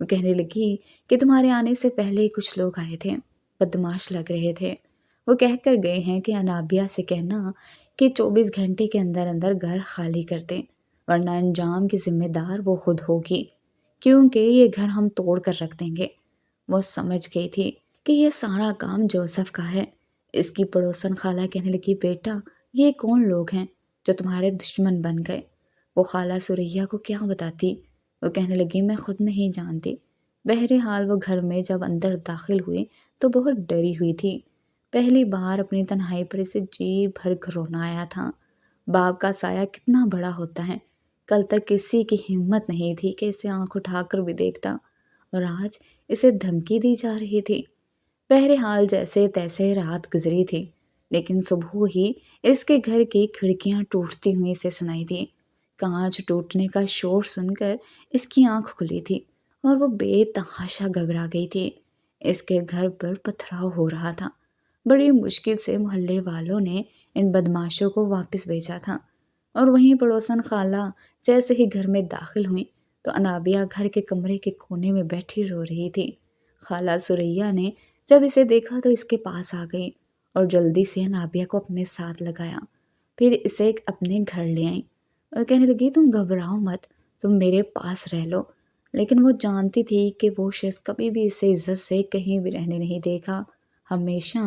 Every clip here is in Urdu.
وہ کہنے لگی کہ تمہارے آنے سے پہلے ہی کچھ لوگ آئے تھے، بدمعاش لگ رہے تھے۔ وہ کہہ کر گئے ہیں کہ انابیہ سے کہنا کہ 24 گھنٹے کے اندر اندر گھر خالی کر دیں، ورنہ انجام کی ذمہ دار وہ خود ہوگی، کیونکہ یہ گھر ہم توڑ کر رکھ دیں گے۔ وہ سمجھ گئی تھی کہ یہ سارا کام جوزف کا ہے۔ اس کی پڑوسن خالہ کہنے لگی، بیٹا یہ کون لوگ ہیں جو تمہارے دشمن بن گئے؟ وہ خالہ سریا کو کیا بتاتی؟ وہ کہنے لگی، میں خود نہیں جانتی۔ بہرحال وہ گھر میں جب اندر داخل ہوئی تو بہت ڈری ہوئی تھی۔ پہلی بار اپنی تنہائی پر اسے جی بھر کر رونا آیا تھا۔ باپ کا سایہ کتنا بڑا ہوتا ہے، کل تک کسی کی ہمت نہیں تھی کہ اسے آنکھ اٹھا کر بھی دیکھتا، اور آج اسے دھمکی دی جا رہی تھی۔ بہرحال جیسے تیسے رات گزری تھی، لیکن صبح ہی اس کے گھر کی کھڑکیاں ٹوٹتی ہوئی اسے سنائی دی۔ کانچ ٹوٹنے کا شور سن کر اس کی آنکھ کھلی تھی اور وہ بے تحاشا گھبرا گئی تھی۔ اس کے گھر پر پتھراؤ ہو رہا تھا۔ بڑی مشکل سے محلے والوں نے ان بدماشوں کو واپس بھیجا تھا، اور وہیں پڑوسن خالہ جیسے ہی گھر میں داخل ہوئیں تو انابیہ گھر کے کمرے کے کونے میں بیٹھی رو رہی تھی۔ خالہ سریا نے جب اسے دیکھا تو اس کے پاس آ گئی اور جلدی سے انابیہ کو اپنے ساتھ لگایا، پھر اسے اپنے گھر لے آئیں اور کہنے لگی، تم گھبراؤ مت، تم میرے پاس رہ لو۔ لیکن وہ جانتی تھی کہ وہ شخص کبھی بھی اسے عزت سے کہیں بھی رہنے نہیں دے گا، ہمیشہ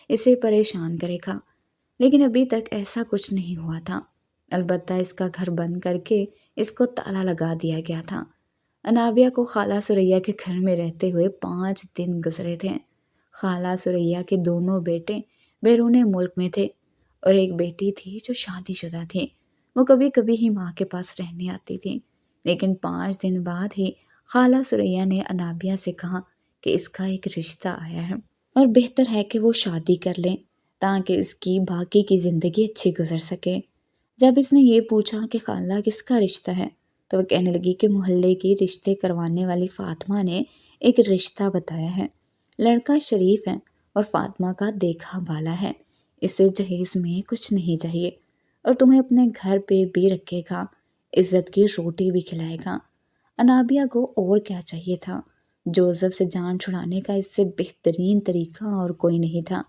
اسے پریشان کرے گا۔ لیکن ابھی تک ایسا کچھ نہیں ہوا تھا، البتہ اس کا گھر بند کر کے اس کو تالا لگا دیا گیا تھا۔ انابیہ کو خالہ سریا کے گھر میں رہتے ہوئے 5 دن گزرے تھے۔ خالہ سریا کے دونوں بیٹے بیرون ملک میں تھے اور ایک بیٹی تھی جو شادی شدہ تھی۔ وہ کبھی کبھی ہی ماں کے پاس رہنے آتی تھی، لیکن 5 دن بعد ہی خالہ سریا نے انابیہ سے کہا کہ اس کا ایک رشتہ آیا ہے اور بہتر ہے کہ وہ شادی کر لیں تاکہ اس کی باقی کی زندگی اچھی گزر سکے۔ جب اس نے یہ پوچھا کہ خالہ کس کا رشتہ ہے تو وہ کہنے لگی کہ محلے کی رشتے کروانے والی فاطمہ نے ایک رشتہ بتایا ہے۔ لڑکا شریف ہے اور فاطمہ کا دیکھا بالا ہے، اسے جہیز میں کچھ نہیں چاہیے اور تمہیں اپنے گھر پہ بھی رکھے گا، عزت کی روٹی بھی کھلائے گا۔ انابیہ کو اور کیا چاہیے تھا؟ جوزف سے جان چھڑانے کا اس سے بہترین طریقہ اور کوئی نہیں تھا،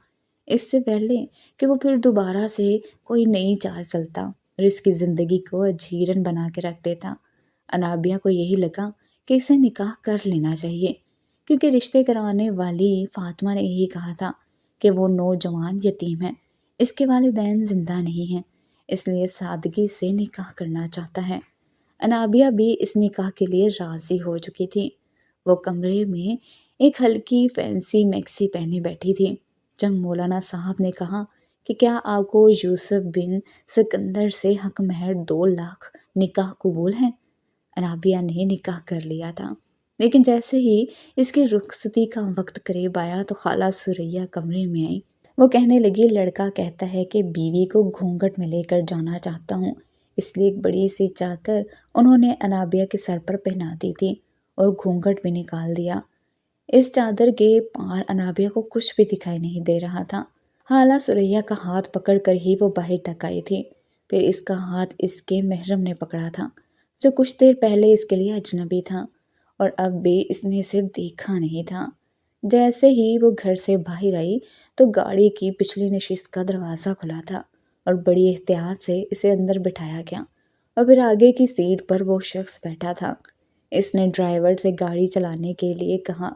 اس سے پہلے کہ وہ پھر دوبارہ سے کوئی نئی چال چلتا اور اس کی زندگی کو اجیرن بنا کے رکھ دیتا۔ انابیہ کو یہی لگا کہ اسے نکاح کر لینا چاہیے، کیونکہ رشتے کرانے والی فاطمہ نے یہی کہا تھا کہ وہ نوجوان یتیم ہے، اس کے والدین زندہ نہیں ہیں، اس لیے سادگی سے نکاح کرنا چاہتا ہے۔ انابیہ بھی اس نکاح کے لیے راضی ہو چکی تھی۔ وہ کمرے میں ایک ہلکی فینسی میکسی پہنے بیٹھی تھی جب مولانا صاحب نے کہا کہ کیا آپ کو یوسف بن سکندر سے حق مہر 2 لاکھ نکاح قبول ہے؟ انابیہ نے نکاح کر لیا تھا، لیکن جیسے ہی اس کی رخصتی کا وقت قریب آیا تو خالہ سریا کمرے میں آئی۔ وہ کہنے لگی، لڑکا کہتا ہے کہ بیوی کو گھونگھٹ میں لے کر جانا چاہتا ہوں، اس لیے ایک بڑی سی چادر انہوں نے انابیہ کے سر پر پہنا دی تھی اور گھونگھٹ بھی نکال دیا۔ اس چادر کے پار انابیہ کو کچھ بھی دکھائی نہیں دے رہا تھا۔ خالہ سریا کا ہاتھ پکڑ کر ہی وہ باہر تک آئی تھی، پھر اس کا ہاتھ اس کے محرم نے پکڑا تھا جو کچھ دیر پہلے اس کے لیے اجنبی تھا اور اب بھی اس نے اسے دیکھا نہیں تھا۔ جیسے ہی وہ گھر سے باہر آئی تو گاڑی کی پچھلی نشست کا دروازہ کھلا تھا اور بڑی احتیاط سے اسے اندر بٹھایا گیا اور پھر آگے کی سیٹ پر وہ شخص بیٹھا تھا۔ اس نے ڈرائیور سے گاڑی چلانے کے لیے کہا۔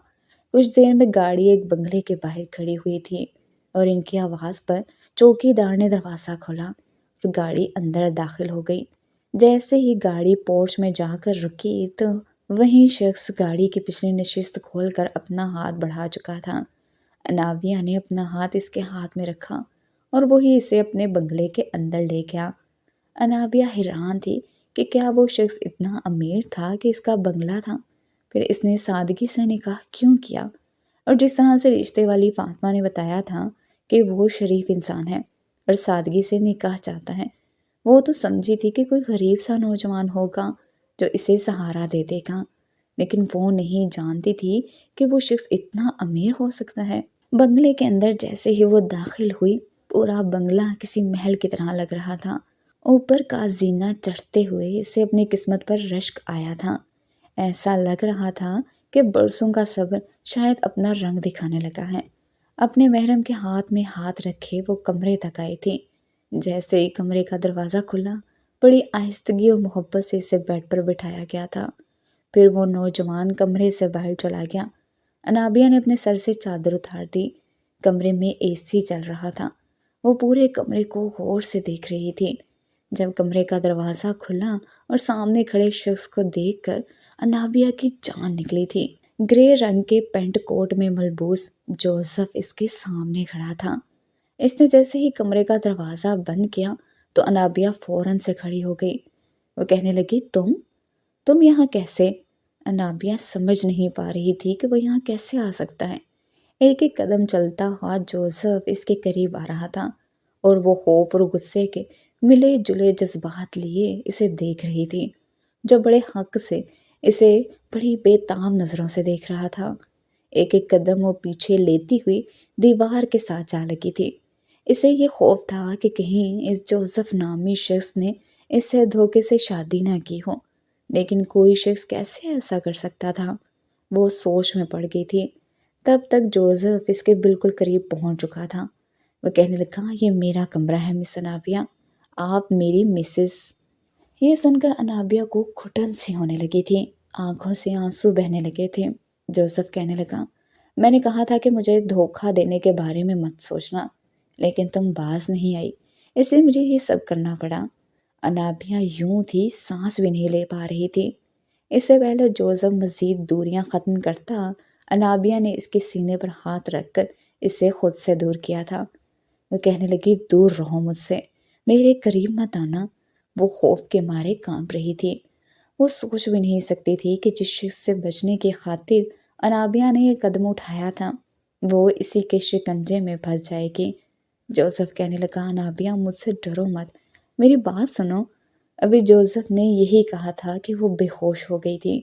کچھ دیر میں گاڑی ایک بنگلے کے باہر کھڑی ہوئی تھی اور ان کی آواز پر چوکی دار نے دروازہ کھولا اور گاڑی اندر داخل ہو گئی۔ جیسے ہی گاڑی پورچ میں جا کر رکی تو وہی شخص گاڑی کی پچھلی نشست کھول کر اپنا ہاتھ بڑھا چکا تھا۔ انابیہ نے اپنا ہاتھ اس کے ہاتھ میں رکھا اور وہی اسے اپنے بنگلے کے اندر لے گیا۔ انابیہ حیران تھی کہ کیا وہ شخص اتنا امیر تھا کہ اس کا بنگلہ تھا؟ پھر اس نے سادگی سے نکاح کیوں کیا؟ اور جس طرح سے رشتے والی فاطمہ نے بتایا تھا کہ وہ شریف انسان ہے اور سادگی سے نکاح چاہتا ہے، وہ تو سمجھی تھی کہ کوئی غریب سا نوجوان ہوگا جو اسے سہارا دے دے گا، لیکن وہ نہیں جانتی تھی کہ وہ شخص اتنا امیر ہو سکتا ہے۔ بنگلے کے اندر جیسے ہی وہ داخل ہوئی، پورا بنگلہ کسی محل کی طرح لگ رہا تھا۔ اوپر کا زینہ چڑھتے ہوئے اسے اپنی قسمت پر رشک آیا تھا۔ ایسا لگ رہا تھا کہ برسوں کا صبر شاید اپنا رنگ دکھانے لگا ہے۔ اپنے محرم کے ہاتھ میں ہاتھ رکھے وہ کمرے تک آئی تھی۔ جیسے ہی کمرے کا دروازہ کھلا، بڑی آہستگی اور محبت سے اسے بیڈ پر بٹھایا گیا تھا۔ پھر وہ نوجوان کمرے سے باہر چلا گیا۔ انابیہ نے اپنے سر سے چادر اتار دی۔ کمرے میں اے سی چل رہا تھا۔ وہ پورے کمرے کو غور سے دیکھ رہی تھی۔ جب کمرے کا دروازہ کھلا اور سامنے کھڑے شخص کو دیکھ کر انابیہ کی جان نکلی تھی۔ گرے رنگ کے پینٹ کوٹ میں ملبوس جوزف اس کے سامنے کھڑا تھا۔ اس نے جیسے ہی کمرے کا دروازہ بند کیا تو انابیہ فوراً سے کھڑی ہو گئی۔ وہ کہنے لگی، تم یہاں کیسے؟ انابیہ سمجھ نہیں پا رہی تھی کہ وہ یہاں کیسے آ سکتا ہے۔ ایک ایک قدم چلتا ہوا جوزف اس کے قریب آ رہا تھا اور وہ خوف اور غصے کے ملے جلے جذبات لیے اسے دیکھ رہی تھی، جو بڑے حق سے اسے بڑی بے تام نظروں سے دیکھ رہا تھا۔ ایک ایک قدم وہ پیچھے لیتی ہوئی دیوار کے ساتھ جا لگی تھی۔ اسے یہ خوف تھا کہ کہیں اس جوزف نامی شخص نے اس سے دھوکے سے شادی نہ کی ہو، لیکن کوئی شخص کیسے ایسا کر سکتا تھا؟ وہ سوچ میں پڑ گئی تھی۔ تب تک جوزف اس کے بالکل قریب پہنچ چکا تھا۔ وہ کہنے لگا، یہ میرا کمرہ ہے مس انابیہ، آپ میری مسز۔ یہ سن کر انابیہ کو گھٹن سی ہونے لگی تھی، آنکھوں سے آنسو بہنے لگے تھے۔ جوزف کہنے لگا، میں نے کہا تھا کہ مجھے دھوکہ دینے کے بارے میں مت سوچنا، لیکن تم باز نہیں آئی، اس لیے مجھے یہ سب کرنا پڑا۔ انابیہ یوں تھی سانس بھی نہیں لے پا رہی تھی۔ اس سے پہلے جوزف مزید دوریاں ختم کرتا، انابیہ نے اس کے سینے پر ہاتھ رکھ کر اسے خود سے دور کیا تھا۔ وہ کہنے لگی، دور رہو مجھ سے، میرے قریب مت آنا۔ وہ خوف کے مارے کانپ رہی تھی۔ وہ سوچ بھی نہیں سکتی تھی کہ جس شخص سے بچنے کی خاطر انابیہ نے یہ قدم اٹھایا تھا، وہ اسی کے شکنجے میں پھنس جائے گی۔ جوزف کہنے لگا، انابیہ مجھ سے ڈرو مت، میری بات سنو۔ ابھی جوزف نے یہی کہا تھا کہ وہ بے ہوش ہو گئی تھی۔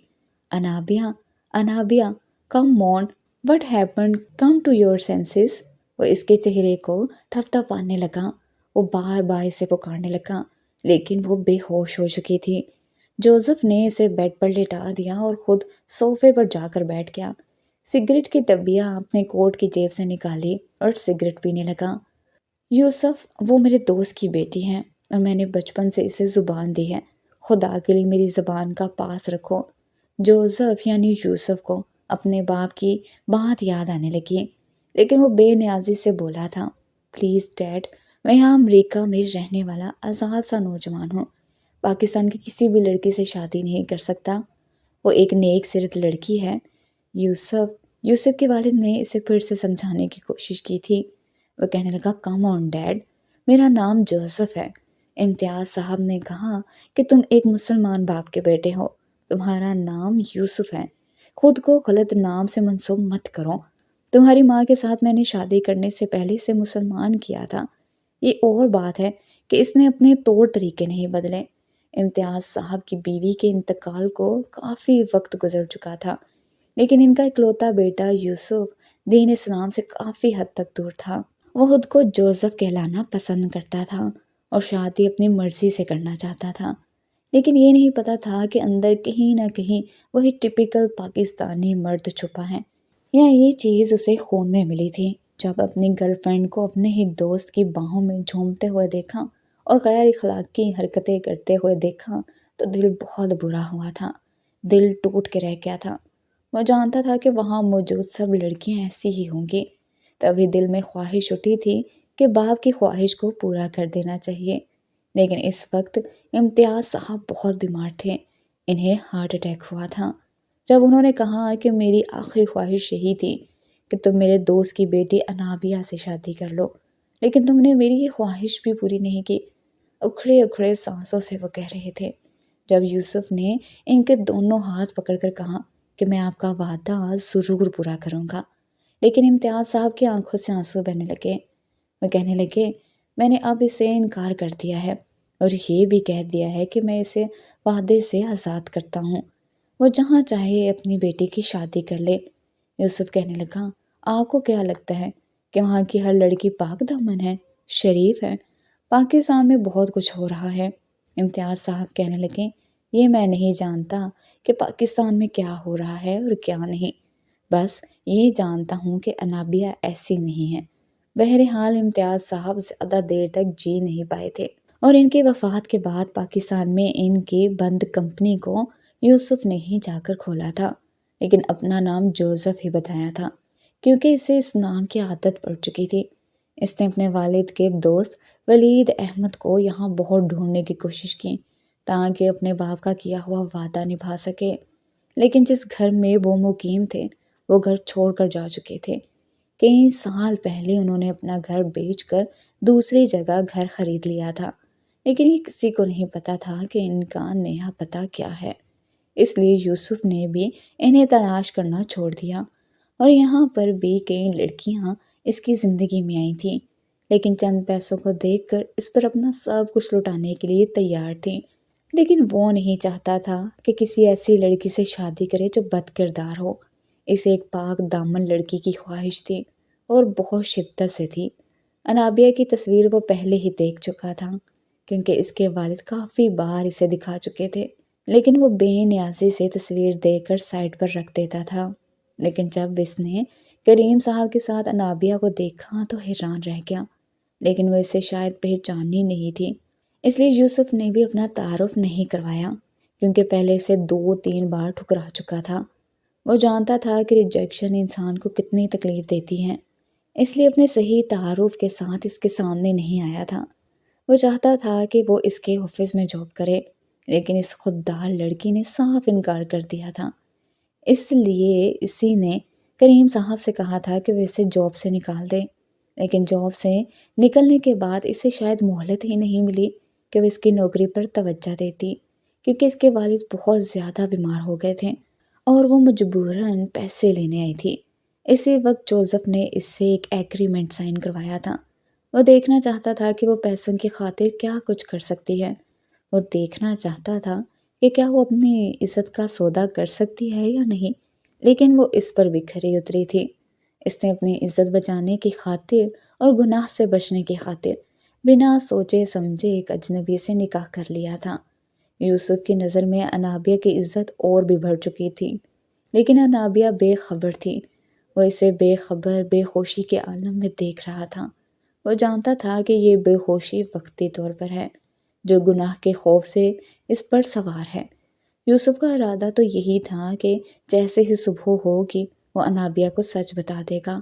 انابیہ، انابیہ، کم آن، what happened? Come to your senses۔ وہ اس کے چہرے کو تھپ تھپانے لگا۔ وہ بار بار اسے پکارنے لگا، لیکن وہ بے ہوش ہو چکی تھی۔ جوزف نے اسے بیڈ پر لٹا دیا اور خود صوفے پر جا کر بیٹھ گیا۔ سگریٹ کی ڈبیاں اپنے کوٹ کی جیب سے نکالی اور سگریٹ پینے لگا۔ یوسف، وہ میرے دوست کی بیٹی ہے اور میں نے بچپن سے اسے زبان دی ہے، خدا کے لیے میری زبان کا پاس رکھو۔ جوزف یعنی یوسف کو اپنے باپ کی بات یاد آنے لگی، لیکن وہ بے نیازی سے بولا تھا، پلیز ڈیڈ، میں یہاں امریکہ میں رہنے والا آزاد سا نوجوان ہوں، پاکستان کی کسی بھی لڑکی سے شادی نہیں کر سکتا، وہ ایک نیک سیرت لڑکی ہے۔ یوسف کے والد نے اسے پھر سے سمجھانے کی کوشش کی تھی۔ وہ کہنے لگا، کم آن ڈیڈ، میرا نام جوزف ہے۔ امتیاز صاحب نے کہا کہ تم ایک مسلمان باپ کے بیٹے ہو، تمہارا نام یوسف ہے، خود کو غلط نام سے منسوب مت کرو۔ تمہاری ماں کے ساتھ میں نے شادی کرنے سے پہلے سے مسلمان کیا تھا، یہ اور بات ہے کہ اس نے اپنے طور طریقے نہیں بدلے۔ امتیاز صاحب کی بیوی کے انتقال کو کافی وقت گزر چکا تھا، لیکن ان کا اکلوتا بیٹا یوسف دین اسلام سے کافی حد تک دور تھا۔ وہ خود کو جوزف کہلانا پسند کرتا تھا اور شادی اپنی مرضی سے کرنا چاہتا تھا، لیکن یہ نہیں پتا تھا کہ اندر کہیں نہ کہیں وہی ٹپیکل پاکستانی مرد چھپا ہے، یا یہ چیز اسے خون میں ملی تھی۔ جب اپنی گرل فرینڈ کو اپنے ہی دوست کی باہوں میں جھومتے ہوئے دیکھا اور غیر اخلاقی حرکتیں کرتے ہوئے دیکھا تو دل بہت برا ہوا تھا، دل ٹوٹ کے رہ گیا تھا۔ وہ جانتا تھا کہ وہاں موجود سب لڑکیاں ایسی ہی ہوں گی، تبھی دل میں خواہش اٹھی تھی کہ باپ کی خواہش کو پورا کر دینا چاہیے، لیکن اس وقت امتیاز صاحب بہت بیمار تھے، انہیں ہارٹ اٹیک ہوا تھا۔ جب انہوں نے کہا کہ میری آخری خواہش یہی تھی کہ تم میرے دوست کی بیٹی انابیہ سے شادی کر لو، لیکن تم نے میری یہ خواہش بھی پوری نہیں کی، اکھڑے اکھڑے سانسوں سے وہ کہہ رہے تھے۔ جب یوسف نے ان کے دونوں ہاتھ پکڑ کر کہا کہ میں آپ کا وعدہ ضرور پورا کروں گا، لیکن امتیاز صاحب کی آنکھوں سے آنسو بہنے لگے۔ وہ کہنے لگے، میں نے اب اسے انکار کر دیا ہے اور یہ بھی کہہ دیا ہے کہ میں اسے وعدے سے آزاد کرتا ہوں، وہ جہاں چاہے اپنی بیٹی کی شادی کر لے۔ یوسف کہنے لگا، آپ کو کیا لگتا ہے کہ وہاں کی ہر لڑکی پاک دامن ہے، شریف ہے؟ پاکستان میں بہت کچھ ہو رہا ہے۔ امتیاز صاحب کہنے لگے، یہ میں نہیں جانتا کہ پاکستان میں کیا ہو رہا ہے اور کیا نہیں، بس یہ جانتا ہوں کہ انابیہ ایسی نہیں ہے۔ بہرحال امتیاز صاحب زیادہ دیر تک جی نہیں پائے تھے، اور ان کی وفات کے بعد پاکستان میں ان کی بند کمپنی کو یوسف نے ہی جا کر کھولا تھا، لیکن اپنا نام جوزف ہی بتایا تھا کیونکہ اسے اس نام کی عادت پڑ چکی تھی۔ اس نے اپنے والد کے دوست ولید احمد کو یہاں بہت ڈھونڈنے کی کوشش کی تاکہ اپنے باپ کا کیا ہوا وعدہ نبھا سکے، لیکن جس گھر میں وہ مقیم تھے وہ گھر چھوڑ کر جا چکے تھے۔ کئی سال پہلے انہوں نے اپنا گھر بیچ کر دوسری جگہ گھر خرید لیا تھا، لیکن یہ کسی کو نہیں پتا تھا کہ ان کا نیا پتہ کیا ہے۔ اس لیے یوسف نے بھی انہیں تلاش کرنا چھوڑ دیا، اور یہاں پر بھی کئی لڑکیاں اس کی زندگی میں آئی تھیں، لیکن چند پیسوں کو دیکھ کر اس پر اپنا سب کچھ لٹانے کے لیے تیار تھیں۔ لیکن وہ نہیں چاہتا تھا کہ کسی ایسی لڑکی سے شادی کرے جو بد کردار ہو۔ اسے ایک پاک دامن لڑکی کی خواہش تھی، اور بہت شدت سے تھی۔ انابیہ کی تصویر وہ پہلے ہی دیکھ چکا تھا کیونکہ اس کے والد کافی بار اسے دکھا چکے تھے، لیکن وہ بے نیازی سے تصویر دیکھ کر سائڈ پر رکھ دیتا تھا۔ لیکن جب اس نے کریم صاحب کے ساتھ انابیہ کو دیکھا تو حیران رہ گیا، لیکن وہ اسے شاید پہچانی نہیں تھی، اس لیے یوسف نے بھی اپنا تعارف نہیں کروایا کیونکہ پہلے اسے 2-3 بار ٹھکرا چکا تھا۔ وہ جانتا تھا کہ ریجیکشن انسان کو کتنی تکلیف دیتی ہے، اس لیے اپنے صحیح تعارف کے ساتھ اس کے سامنے نہیں آیا تھا۔ وہ چاہتا تھا کہ وہ اس کے آفس میں جاب کرے، لیکن اس خوددار لڑکی نے صاف انکار کر دیا تھا۔ اس لیے اسی نے کریم صاحب سے کہا تھا کہ وہ اسے جاب سے نکال دے، لیکن جاب سے نکلنے کے بعد اسے شاید مہلت ہی نہیں ملی کہ وہ اس کی نوکری پر توجہ دیتی، کیونکہ اس کے والد بہت زیادہ بیمار ہو گئے تھے اور وہ مجبوراً پیسے لینے آئی تھی۔ اسی وقت جوزف نے اس سے ایک ایگریمنٹ سائن کروایا تھا۔ وہ دیکھنا چاہتا تھا کہ وہ پیسوں کی خاطر کیا کچھ کر سکتی ہے۔ وہ دیکھنا چاہتا تھا کہ کیا وہ اپنی عزت کا سودا کر سکتی ہے یا نہیں، لیکن وہ اس پر بھی کھری اتری تھی۔ اس نے اپنی عزت بچانے کی خاطر اور گناہ سے بچنے کی خاطر بنا سوچے سمجھے ایک اجنبی سے نکاح کر لیا تھا۔ یوسف کی نظر میں انابیہ کی عزت اور بھی بڑھ چکی تھی، لیکن انابیہ بے خبر تھی۔ وہ اسے بے خبر بے ہوشی کے عالم میں دیکھ رہا تھا۔ وہ جانتا تھا کہ یہ بے ہوشی وقتی طور پر ہے، جو گناہ کے خوف سے اس پر سوار ہے۔ یوسف کا ارادہ تو یہی تھا کہ جیسے ہی صبح ہوگی وہ انابیہ کو سچ بتا دے گا۔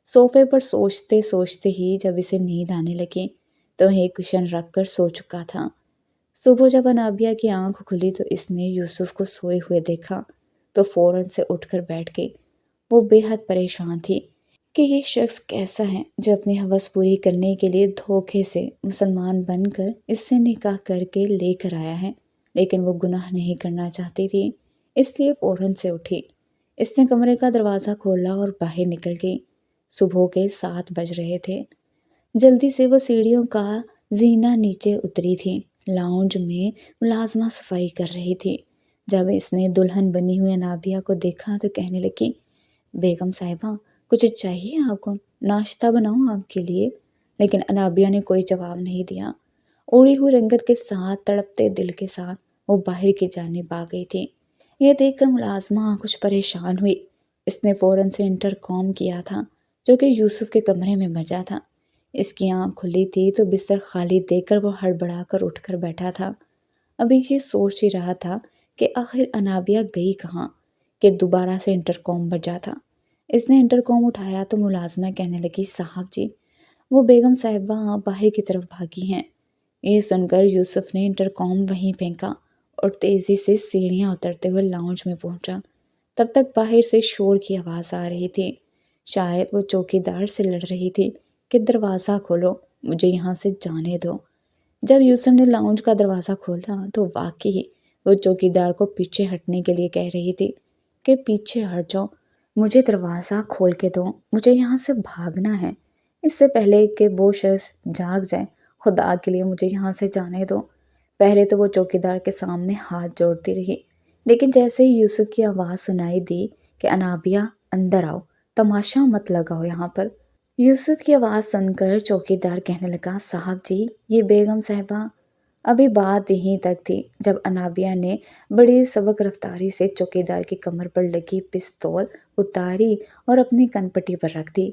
صوفے پر سوچتے سوچتے ہی جب اسے نیند آنے لگی تو ایک کشن رکھ کر سو چکا تھا۔ صبح جب انابیہ کی آنکھ کھلی تو اس نے یوسف کو سوئے ہوئے دیکھا تو فوراً سے اٹھ کر بیٹھ گئی۔ وہ بے حد پریشان تھی کہ یہ شخص کیسا ہے جو اپنی ہوس پوری کرنے کے لیے دھوکے سے مسلمان بن کر اس سے نکاح کر کے لے کر آیا ہے، لیکن وہ گناہ نہیں کرنا چاہتی تھی، اس لیے فوراً سے اٹھی۔ اس نے کمرے کا دروازہ کھولا اور باہر نکل گئی۔ صبح کے 7 بج رہے تھے۔ جلدی سے وہ سیڑھیوں کا زینہ نیچے اتری تھی۔ لاؤنج میں ملازمہ صفائی کر رہی تھی۔ جب اس نے دلہن بنی ہوئی انابیہ کو دیکھا تو کہنے لگی، بیگم صاحبہ کچھ چاہیے آپ کو؟ ناشتہ بناؤں آپ کے لیے؟ لیکن انابیہ نے کوئی جواب نہیں دیا۔ اڑی ہوئی رنگت کے ساتھ تڑپتے دل کے ساتھ وہ باہر کی جانب آ گئی تھی۔ یہ دیکھ کر ملازمہ کچھ پریشان ہوئی۔ اس نے فوراً سے انٹرکام کیا تھا جو کہ یوسف کے کمرے میں بجا تھا۔ اس کی آنکھ کھلی تھی تو بستر خالی دیکھ کر وہ ہڑبڑا کر اٹھ کر بیٹھا تھا۔ ابھی یہ سوچ ہی رہا تھا کہ آخر انابیہ گئی کہاں کہ دوبارہ سے انٹرکام بجا تھا۔ اس نے انٹرکام اٹھایا تو ملازمہ کہنے لگی، صاحب جی وہ بیگم صاحبہ باہر کی طرف بھاگی ہیں۔ یہ سن کر یوسف نے انٹرکام وہیں پھینکا اور تیزی سے سیڑھیاں اترتے ہوئے لاؤنج میں پہنچا۔ تب تک باہر سے شور کی آواز آ رہی تھی، شاید وہ چوکیدار سے لڑ رہی تھی کہ دروازہ کھولو، مجھے یہاں سے جانے دو۔ جب یوسف نے لاؤنج کا دروازہ کھولا تو واقعی وہ چوکیدار کو پیچھے ہٹنے کے لیے کہہ رہی تھی کہ پیچھے ہٹ جاؤ، مجھے دروازہ کھول کے دو، مجھے یہاں سے بھاگنا ہے۔ اس سے پہلے کہ وہ شخص جاگ جائے، خدا کے لیے مجھے یہاں سے جانے دو۔ پہلے تو وہ چوکیدار کے سامنے ہاتھ جوڑتی رہی، لیکن جیسے ہی یوسف کی آواز سنائی دی کہ انابیہ اندر آؤ، تماشا مت لگاؤ یہاں پر، یوسف کی آواز سن کر چوکیدار کہنے لگا، صاحب جی یہ بیگم صاحبہ ابھی بات یہیں تک تھی جب انابیہ نے بڑی سبک رفتاری سے چوکیدار کی کمر پر لگی پستول اتاری اور اپنی کن پٹی پر رکھ دی۔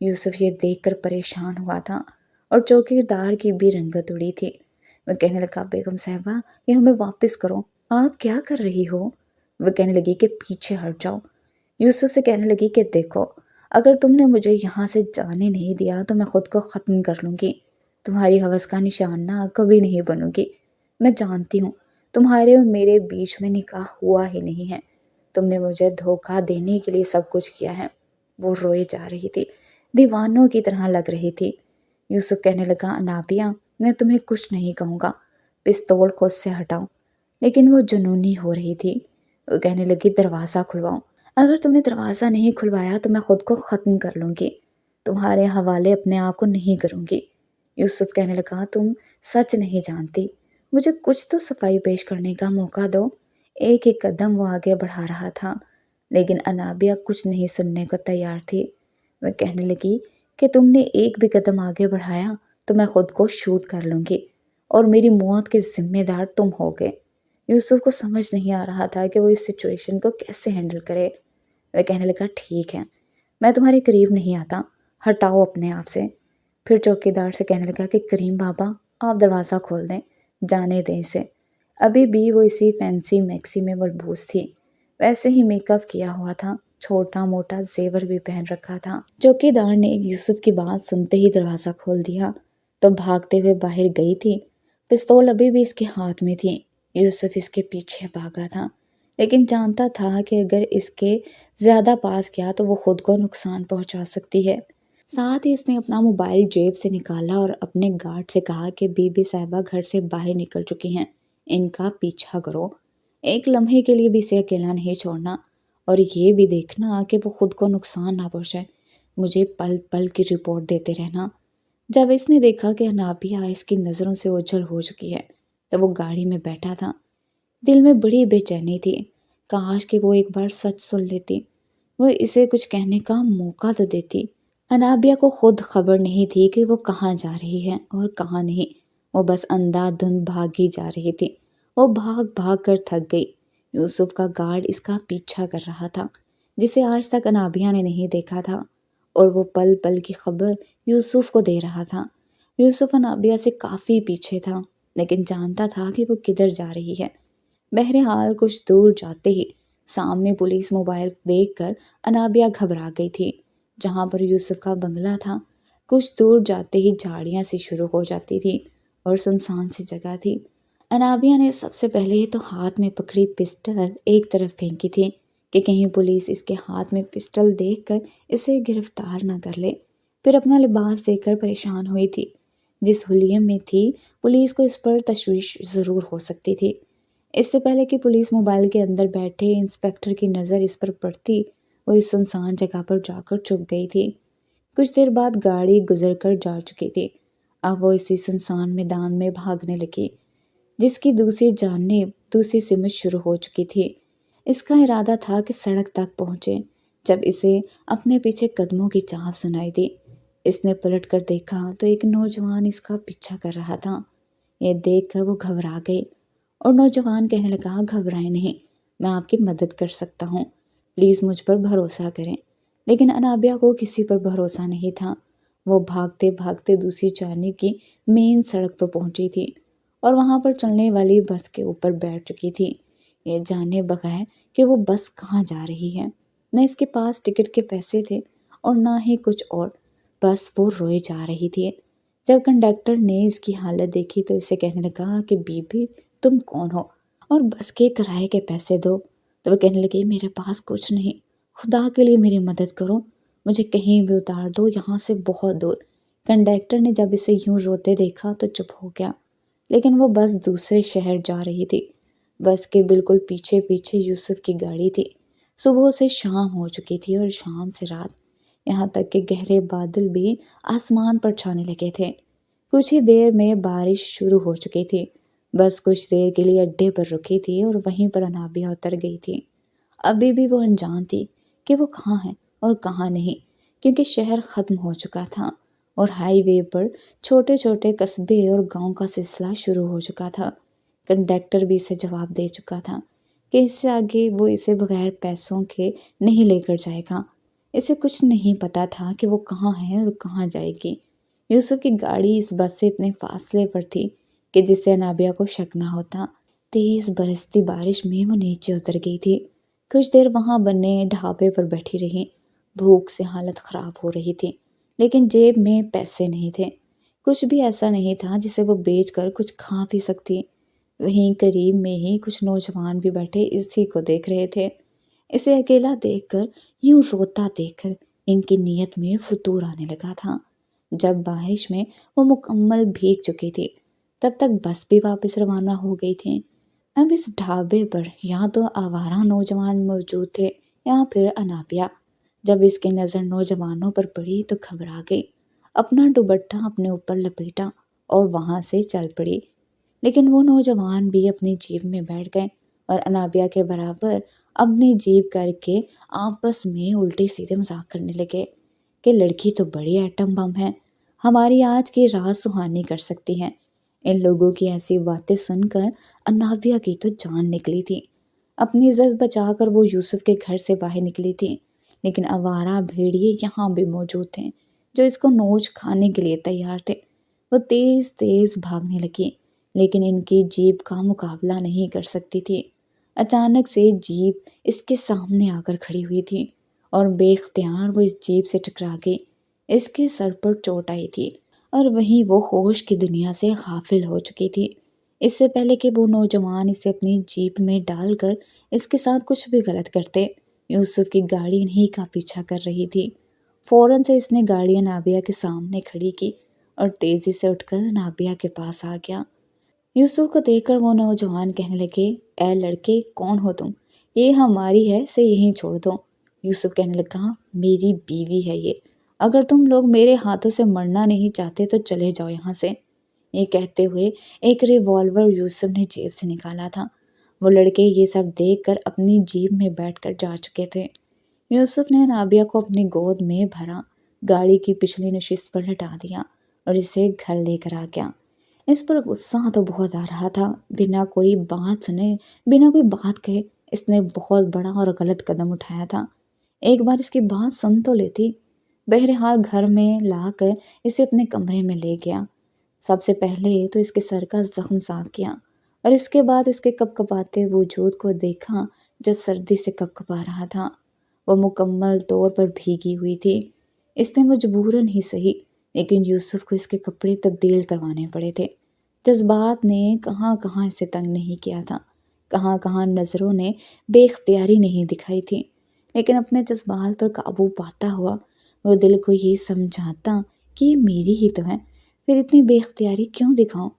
یوسف یہ دیکھ کر پریشان ہوا تھا اور چوکیدار کی بھی رنگت اڑی تھی۔ وہ کہنے لگا بیگم صاحبہ یہ ہمیں واپس کرو، آپ کیا کر رہی ہو؟ وہ کہنے لگی کہ پیچھے ہٹ جاؤ۔ یوسف سے کہنے لگی کہ دیکھو اگر تم نے مجھے یہاں سے جانے نہیں دیا تو میں خود کو ختم کر لوں گی، تمہاری حوث کا نشانہ کبھی نہیں بنوں گی۔ میں جانتی ہوں تمہارے اور میرے بیچ میں نکاح ہوا ہی نہیں ہے، تم نے مجھے دھوکہ دینے کے لیے سب کچھ کیا ہے۔ وہ روئے جا رہی تھی، دیوانوں کی طرح لگ رہی تھی۔ یوسف کہنے لگا انابیہ میں تمہیں کچھ نہیں کہوں گا، پستول خود سے ہٹاؤ۔ لیکن وہ جنونی ہو رہی تھی۔ وہ کہنے لگی دروازہ کھلواؤ، اگر تم نے دروازہ نہیں کھلوایا تو میں خود کو ختم کر لوں گی، تمہارے حوالے اپنے آپ کو نہیں کروں گی۔ یوسف کہنے لگا تم سچ نہیں جانتی، مجھے کچھ تو صفائی پیش کرنے کا موقع دو۔ ایک ایک قدم وہ آگے بڑھا رہا تھا لیکن انابیہ کچھ نہیں سننے کو تیار تھی۔ وہ کہنے لگی کہ تم نے ایک بھی قدم آگے بڑھایا تو میں خود کو شوٹ کر لوں گی اور میری موت کے ذمہ دار تم ہوگے۔ یوسف کو سمجھ نہیں آ رہا تھا کہ وہ اس سچویشن کو کیسے ہینڈل کرے۔ وہ کہنے لگا ٹھیک ہے میں تمہارے قریب نہیں آتا، ہٹاؤ اپنے آپ سے۔ پھر چوکیدار سے کہنے لگا کہ کریم بابا آپ دروازہ کھول دیں، جانے دیں اسے۔ ابھی بھی وہ اسی فینسی میکسی میں ملبوس تھی، ویسے ہی میک اپ کیا ہوا تھا، چھوٹا موٹا زیور بھی پہن رکھا تھا۔ چوکیدار نے یوسف کی بات سنتے ہی دروازہ کھول دیا تو بھاگتے ہوئے باہر گئی تھی۔ پستول ابھی بھی اس کے ہاتھ میں تھی۔ یوسف اس کے پیچھے بھاگا تھا لیکن جانتا تھا کہ اگر اس کے زیادہ پاس گیا تو وہ خود کو نقصان پہنچا سکتی ہے۔ ساتھ ہی اس نے اپنا موبائل جیب سے نکالا اور اپنے گارڈ سے کہا کہ بی بی صاحبہ گھر سے باہر نکل چکی ہیں، ان کا پیچھا کرو، ایک لمحے کے لیے بھی اسے اکیلا نہیں چھوڑنا اور یہ بھی دیکھنا کہ وہ خود کو نقصان نہ پہنچائے، مجھے پل پل کی رپورٹ دیتے رہنا۔ جب اس نے دیکھا کہ انابیہ اس کی نظروں سے اوجھل ہو چکی ہے تو وہ گاڑی میں بیٹھا تھا۔ دل میں بڑی بے چینی تھی، کاش کہ وہ ایک بار سچ سن لیتی، وہ اسے کچھ کہنے کا موقع تو دیتی۔ انابیہ کو خود خبر نہیں تھی کہ وہ کہاں جا رہی ہے اور کہاں نہیں، وہ بس اندھا دھند بھاگی جا رہی تھی۔ وہ بھاگ بھاگ کر تھک گئی۔ یوسف کا گارڈ اس کا پیچھا کر رہا تھا جسے آج تک انابیہ نے نہیں دیکھا تھا اور وہ پل پل کی خبر یوسف کو دے رہا تھا۔ یوسف انابیہ سے کافی پیچھے تھا لیکن جانتا تھا کہ وہ کدھر جا رہی ہے۔ بہرحال کچھ دور جاتے ہی سامنے پولیس موبائل دیکھ کر انابیہ گھبرا گئی تھی۔ جہاں پر یوسف کا بنگلہ تھا کچھ دور جاتے ہی جھاڑیاں سی شروع ہو جاتی تھی اور سنسان سی جگہ تھی۔ انابیہ نے سب سے پہلے تو ہاتھ میں پکڑی پسٹل ایک طرف پھینکی تھی کہ کہیں پولیس اس کے ہاتھ میں پسٹل دیکھ کر اسے گرفتار نہ کر لے۔ پھر اپنا لباس دیکھ کر پریشان ہوئی تھی، جس حلیے میں تھی پولیس کو اس پر تشویش ضرور ہو سکتی تھی۔ اس سے پہلے کہ پولیس موبائل کے اندر بیٹھے انسپکٹر کی نظر اس پر پڑتی وہ اس سنسان جگہ پر جا کر چھپ گئی تھی۔ کچھ دیر بعد گاڑی گزر کر جا چکی تھی۔ اب وہ اسی سنسان میدان میں بھاگنے لگی جس کی دوسری جانب دوسری سمت شروع ہو چکی تھی۔ اس کا ارادہ تھا کہ سڑک تک پہنچے جب اسے اپنے پیچھے قدموں کی چاہت سنائی دی۔ اس نے پلٹ کر دیکھا تو ایک نوجوان اس کا پیچھا کر رہا تھا۔ یہ دیکھ کر وہ گھبرا گئی اور نوجوان کہنے لگا گھبرائیں نہیں، میں آپ کی مدد کر سکتا ہوں، پلیز مجھ پر بھروسہ کریں۔ لیکن انابیہ کو کسی پر بھروسہ نہیں تھا۔ وہ بھاگتے بھاگتے دوسری جانب کی مین سڑک پر پہنچی تھی اور وہاں پر چلنے والی بس کے اوپر بیٹھ چکی تھی، یہ جانے بغیر کہ وہ بس کہاں جا رہی ہے۔ نہ اس کے پاس ٹکٹ کے پیسے تھے اور نہ ہی کچھ اور، بس وہ روئے جا رہی تھی۔ جب کنڈکٹر نے اس کی حالت دیکھی تو اسے کہنے لگا کہ بی بی تم کون ہو اور بس کے کرائے کے پیسے دو۔ تو وہ کہنے لگی میرے پاس کچھ نہیں، خدا کے لیے میری مدد کرو، مجھے کہیں بھی اتار دو یہاں سے بہت دور۔ کنڈکٹر نے جب اسے یوں روتے دیکھا تو چپ ہو گیا، لیکن وہ بس دوسرے شہر جا رہی تھی۔ بس کے بالکل پیچھے پیچھے یوسف کی گاڑی تھی۔ صبح سے شام ہو چکی تھی اور شام سے رات، یہاں تک کہ گہرے بادل بھی آسمان پر چھانے لگے تھے۔ کچھ ہی دیر میں بارش شروع ہو چکی تھی۔ بس کچھ دیر کے لیے اڈے پر رکی تھی اور وہیں پر انابیہ اتر گئی تھی۔ ابھی بھی وہ انجان تھی کہ وہ کہاں ہے اور کہاں نہیں، کیونکہ شہر ختم ہو چکا تھا اور ہائی وے پر چھوٹے چھوٹے قصبے اور گاؤں کا سلسلہ شروع ہو چکا تھا۔ کنڈکٹر بھی اسے جواب دے چکا تھا کہ اس سے آگے وہ اسے بغیر پیسوں کے نہیں لے کر جائے گا۔ اسے کچھ نہیں پتا تھا کہ وہ کہاں ہے اور کہاں جائے گی۔ یوسف کی گاڑی اس بس سے اتنے فاصلے پر تھی کہ جس سے انابیہ کو شک نہ ہوتا۔ تیز برستی بارش میں وہ نیچے اتر گئی تھی۔ کچھ دیر وہاں بنے ڈھابے پر بیٹھی رہی۔ بھوک سے حالت خراب ہو رہی تھی، لیکن جیب میں پیسے نہیں تھے۔ کچھ بھی ایسا نہیں تھا جسے وہ بیچ کر کچھ کھا پی سکتی۔ وہیں قریب میں ہی کچھ نوجوان بھی بیٹھے اسی کو دیکھ رہے تھے۔ اسے اکیلا دیکھ کر، یوں روتا دیکھ کر ان کی نیت میں فتور آنے لگا تھا۔ جب بارش میں وہ مکمل بھیگ چکی تھی، تب تک بس بھی واپس روانہ ہو گئی تھی۔ اب اس ڈھابے پر یا تو آوارہ نوجوان موجود تھے یا پھر انابیہ۔ جب اس کی نظر نوجوانوں پر پڑی تو گھبرا گئی، اپنا دوپٹہ اپنے اوپر لپیٹا اور وہاں سے چل پڑی۔ لیکن وہ نوجوان بھی اپنی جیپ میں بیٹھ گئے اور انابیہ کے برابر اپنی جیپ کر کے آپس میں الٹے سیدھے مذاق کرنے لگے کہ لڑکی تو بڑی ایٹم بم ہے، ہماری آج کی رات سہانی کر سکتی ہے۔ ان لوگوں کی ایسی باتیں سن کر انابیہ کی تو جان نکلی تھی۔ اپنی عزت بچا کر وہ یوسف کے گھر سے باہر نکلی تھی، لیکن آوارہ بھیڑیے یہاں بھی موجود تھے جو اس کو نوچ کھانے کے لیے تیار تھے۔ وہ تیز تیز بھاگنے لگی، لیکن ان کی جیپ کا مقابلہ نہیں کر سکتی تھی۔ اچانک سے جیپ اس کے سامنے آ کر کھڑی ہوئی تھی اور بے اختیار وہ اس جیپ سے ٹکرا گئی۔ اس کے سر پر چوٹ آئی تھی اور وہیں وہ ہوش کی دنیا سے غافل ہو چکی تھی۔ اس سے پہلے کہ وہ نوجوان اسے اپنی جیپ میں ڈال کر اس کے ساتھ کچھ بھی غلط کرتے، یوسف کی گاڑی انہی کا پیچھا کر رہی تھی۔ فوراً سے اس نے گاڑی انابیہ کے سامنے کھڑی کی اور تیزی سے اٹھ کر انابیہ کے پاس آ گیا۔ یوسف کو دیکھ کر وہ نوجوان کہنے لگے، اے لڑکے، کون ہو تم؟ یہ ہماری ہے، اسے یہیں چھوڑ دو۔ یوسف کہنے لگا، میری بیوی ہے یہ، اگر تم لوگ میرے ہاتھوں سے مرنا نہیں چاہتے تو چلے جاؤ یہاں سے۔ یہ کہتے ہوئے ایک ریوالور یوسف نے جیب سے نکالا تھا۔ وہ لڑکے یہ سب دیکھ کر اپنی جیپ میں بیٹھ کر جا چکے تھے۔ یوسف نے انابیہ کو اپنی گود میں بھرا، گاڑی کی پچھلی نشست پر لٹا دیا اور اسے گھر لے کر آ گیا۔ اس پر غصہ تو بہت آ رہا تھا۔ بنا کوئی بات سنے، بنا کوئی بات کہے، اس نے بہت بڑا اور غلط قدم اٹھایا تھا۔ ایک بار اس کی بات سن تو لیتی۔ بہرحال گھر میں لا کر اسے اپنے کمرے میں لے گیا۔ سب سے پہلے تو اس کے سر کا زخم صاف کیا اور اس کے بعد اس کے کپکپاتے وجود کو دیکھا جو سردی سے کپکپا رہا تھا۔ وہ مکمل طور پر بھیگی ہوئی تھی۔ اس نے مجبوراً ہی صحیح، لیکن یوسف کو اس کے کپڑے تبدیل کروانے پڑے تھے۔ جذبات نے کہاں کہاں اسے تنگ نہیں کیا تھا، کہاں کہاں نظروں نے بے اختیاری نہیں دکھائی تھی، لیکن اپنے جذبات پر قابو پاتا ہوا وہ دل کو یہ سمجھاتا کہ یہ میری ہی تو ہے، پھر اتنی بے اختیاری کیوں دکھاؤں۔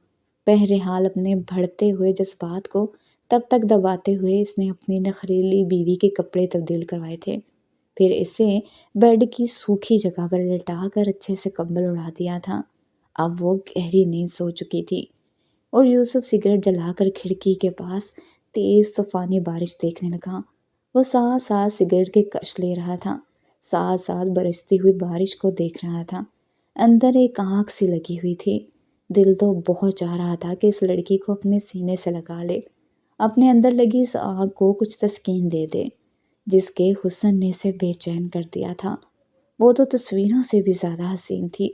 بہرحال اپنے بڑھتے ہوئے جذبات کو تب تک دباتے ہوئے اس نے اپنی نخریلی بیوی کے کپڑے تبدیل کروائے تھے، پھر اسے بیڈ کی سوکھی جگہ پر لٹا کر اچھے سے کمبل اڑا دیا تھا۔ اب وہ گہری نیند سو چکی تھی اور یوسف سگریٹ جلا کر کھڑکی کے پاس تیز طوفانی بارش دیکھنے لگا۔ وہ ساتھ ساتھ سگریٹ کے کش لے رہا تھا، ساتھ ساتھ برستی ہوئی بارش کو دیکھ رہا تھا۔ اندر ایک آگ سی لگی ہوئی تھی۔ دل تو بہت چاہ رہا تھا کہ اس لڑکی کو اپنے سینے سے لگا لے، اپنے اندر لگی اس آگ کو کچھ تسکین دے دے جس کے حسن نے اسے بے چین کر دیا تھا۔ وہ تو تصویروں سے بھی زیادہ حسین تھی۔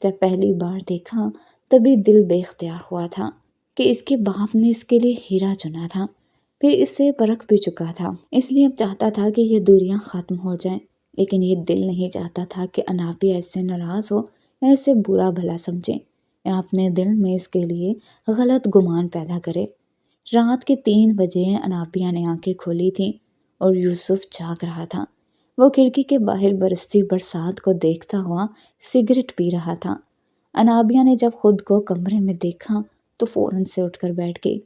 جب پہلی بار دیکھا تبھی دل بے اختیار ہوا تھا کہ اس کے باپ نے اس کے لیے ہیرا چنا تھا، پھر اس سے پرکھ بھی چکا تھا، اس لیے اب چاہتا تھا کہ یہ دوریاں ختم ہو جائیں، لیکن یہ دل نہیں چاہتا تھا کہ انابیہ اس سے ناراض ہو یا اسے برا بھلا سمجھے یا اپنے دل میں اس کے لیے غلط گمان پیدا کرے۔ رات کے 3 بجے انابیہ نے آنکھیں کھولی تھیں اور یوسف جاگ رہا تھا۔ وہ کھڑکی کے باہر برستی برسات کو دیکھتا ہوا سگریٹ پی رہا تھا۔ انابیہ نے جب خود کو کمرے میں دیکھا تو فوراً سے اٹھ کر بیٹھ گئی۔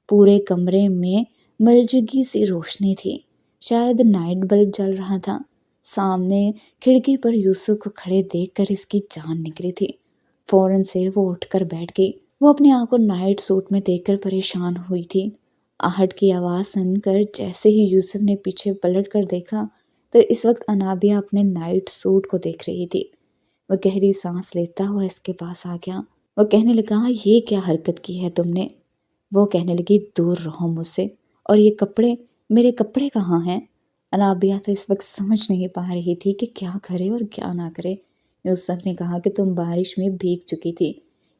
پورے کمرے میں ملجگی سی روشنی تھی، شاید نائٹ بلب جل رہا تھا۔ سامنے کھڑکی پر یوسف کو کھڑے دیکھ کر اس کی جان نکلی تھی۔ فوراً سے وہ اٹھ کر بیٹھ گئی۔ وہ اپنے آپ کو نائٹ سوٹ میں دیکھ کر پریشان ہوئی تھی۔ آہٹ کی آواز سن کر جیسے ہی یوسف نے پیچھے پلٹ کر دیکھا تو اس وقت انابیہ اپنے نائٹ سوٹ کو دیکھ رہی تھی۔ وہ گہری سانس لیتا ہوا اس کے پاس آ گیا۔ وہ کہنے لگا یہ کیا حرکت کی ہے تم نے؟ وہ کہنے لگی دور رہو مجھ سے، اور یہ کپڑے، میرے کپڑے کہاں ہیں؟ انابیہ تو اس وقت سمجھ نہیں پا رہی تھی کہ کیا کرے اور کیا نہ کرے۔ یوسف نے کہا کہ تم بارش میں بھیگ چکی تھی،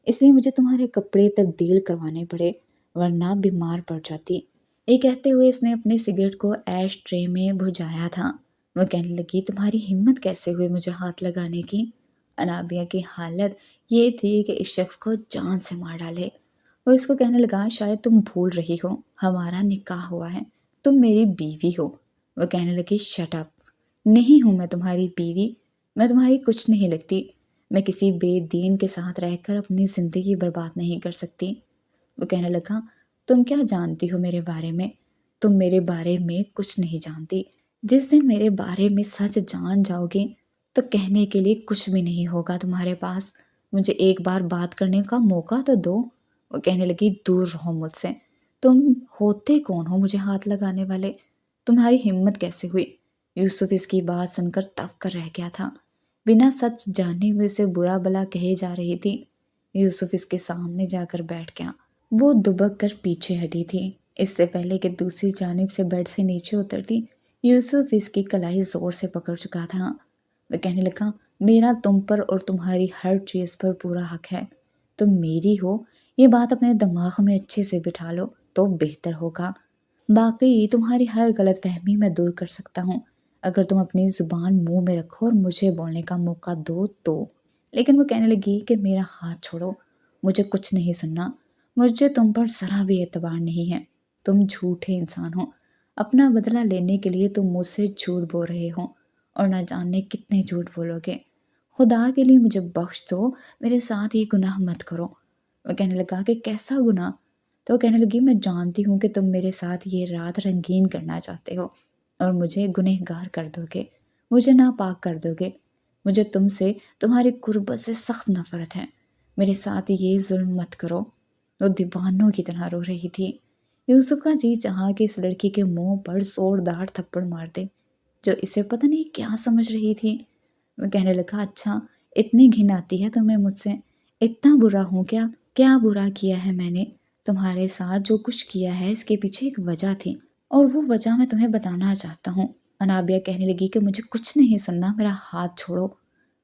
اس لیے مجھے تمہارے کپڑے تبدیل کروانے پڑے، ورنہ بیمار پڑ جاتی۔ یہ کہتے ہوئے اس نے اپنے سگریٹ کو ایش ٹرے میں بجھایا تھا۔ وہ کہنے لگی تمہاری ہمت کیسے ہوئی مجھے ہاتھ لگانے کی؟ انابیہ کی حالت یہ تھی کہ اس شخص کو جان سے مار ڈالے۔ وہ اس کو کہنے لگا شاید تم بھول رہی ہو، ہمارا نکاح ہوا ہے، تم میری بیوی ہو۔ وہ کہنے لگی شٹ اپ، نہیں ہوں میں تمہاری بیوی، میں تمہاری کچھ نہیں لگتی، میں کسی بے دین کے ساتھ رہ کر اپنی زندگی برباد نہیں کر سکتی۔ وہ کہنے لگا تم کیا جانتی ہو میرے بارے میں؟ تم میرے بارے میں کچھ نہیں جانتی۔ جس دن میرے بارے میں سچ جان جاؤ گے تو کہنے کے لیے کچھ بھی نہیں ہوگا تمہارے پاس۔ مجھے ایک بار بات کرنے کا موقع تو دو۔ وہ کہنے لگی دور رہو مجھ سے، تم ہوتے کون ہو مجھے ہاتھ لگانے والے؟ تمہاری ہمت کیسے ہوئی؟ یوسف اس کی بات سن کر تب کر رہ گیا تھا، بنا سچ جانے ہوئے سے برا بلا کہے جا رہی تھی۔ یوسف اس کے سامنے جا کر بیٹھ گیا۔ وہ دبک کر پیچھے ہٹی تھی، اس سے پہلے کہ دوسری جانب سے بیڈ سے نیچے اترتی یوسف اس کی کلائی زور سے پکڑ چکا تھا۔ وہ کہنے لگا میرا تم پر اور تمہاری ہر چیز پر پورا حق ہے، تم میری ہو، یہ بات اپنے دماغ میں اچھے سے بٹھا لو تو بہتر ہوگا۔ باقی تمہاری ہر غلط فہمی میں دور کر سکتا ہوں اگر تم اپنی زبان منہ میں رکھو اور مجھے بولنے کا موقع دو تو۔ لیکن وہ کہنے لگی کہ میرا ہاتھ چھوڑو، مجھے کچھ نہیں سننا، مجھے تم پر ذرا بھی اعتبار نہیں ہے، تم جھوٹے انسان ہو، اپنا بدلہ لینے کے لیے تم مجھ سے جھوٹ بول رہے ہو اور نہ جاننے کتنے جھوٹ بولو گے۔ خدا کے لیے مجھے بخش دو، میرے ساتھ یہ گناہ مت کرو۔ وہ کہنے لگا کہ کیسا گناہ؟ تو وہ کہنے لگی میں جانتی ہوں کہ تم میرے ساتھ یہ رات رنگین کرنا چاہتے ہو اور مجھے گنہگار کر دو گے، مجھے ناپاک کر دو گے۔ مجھے تم سے، تمہاری قربت سے سخت نفرت ہے، میرے ساتھ یہ ظلم مت کرو۔ وہ دیوانوں کی طرح رو رہی تھی۔ یوسف کا جی چاہا کہ اس لڑکی کے منہ پر زوردار تھپڑ مار دے جو اسے پتہ نہیں کیا سمجھ رہی تھی۔ وہ کہنے لگا اچھا اتنی گھن آتی ہے تمہیں مجھ سے؟ اتنا برا ہوں کیا؟ کیا برا کیا ہے میں نے؟ تمہارے ساتھ جو کچھ کیا ہے اس کے پیچھے ایک وجہ تھی اور وہ وجہ میں تمہیں بتانا چاہتا ہوں۔ انابیہ کہنے لگی کہ مجھے کچھ نہیں سننا، میرا ہاتھ چھوڑو۔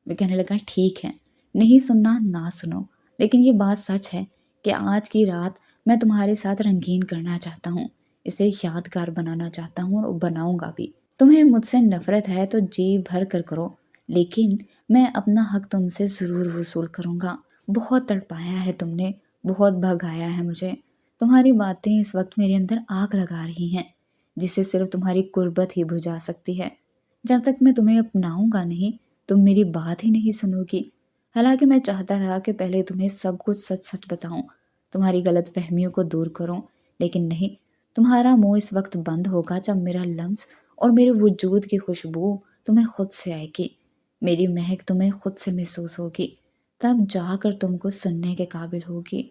وہ کہنے لگا ٹھیک ہے، نہیں سننا نہ سنو، لیکن یہ بات سچ ہے کہ آج کی رات میں تمہارے ساتھ رنگین کرنا چاہتا ہوں، اسے یادگار بنانا چاہتا ہوں اور بناؤں گا بھی۔ تمہیں مجھ سے نفرت ہے تو جی بھر کر کرو، لیکن میں اپنا حق تم سے ضرور وصول کروں گا۔ بہت تڑپایا ہے تم نے، بہت بھگایا ہے مجھے، تمہاری باتیں اس وقت میرے اندر آگ لگا رہی ہیں جسے صرف تمہاری قربت ہی بجھا سکتی ہے۔ جب تک میں تمہیں اپناؤں گا نہیں تم میری بات ہی نہیں سنو گی۔ حالانکہ میں چاہتا تھا کہ پہلے تمہیں سب کچھ سچ سچ بتاؤں، تمہاری غلط فہمیوں کو دور کروں، لیکن نہیں، تمہارا منہ اس وقت بند ہوگا جب میرا لمس اور میرے وجود کی خوشبو تمہیں خود سے آئے گی، میری مہک تمہیں خود سے محسوس ہوگی، تب جا کر تم کو سننے کے قابل ہوگی۔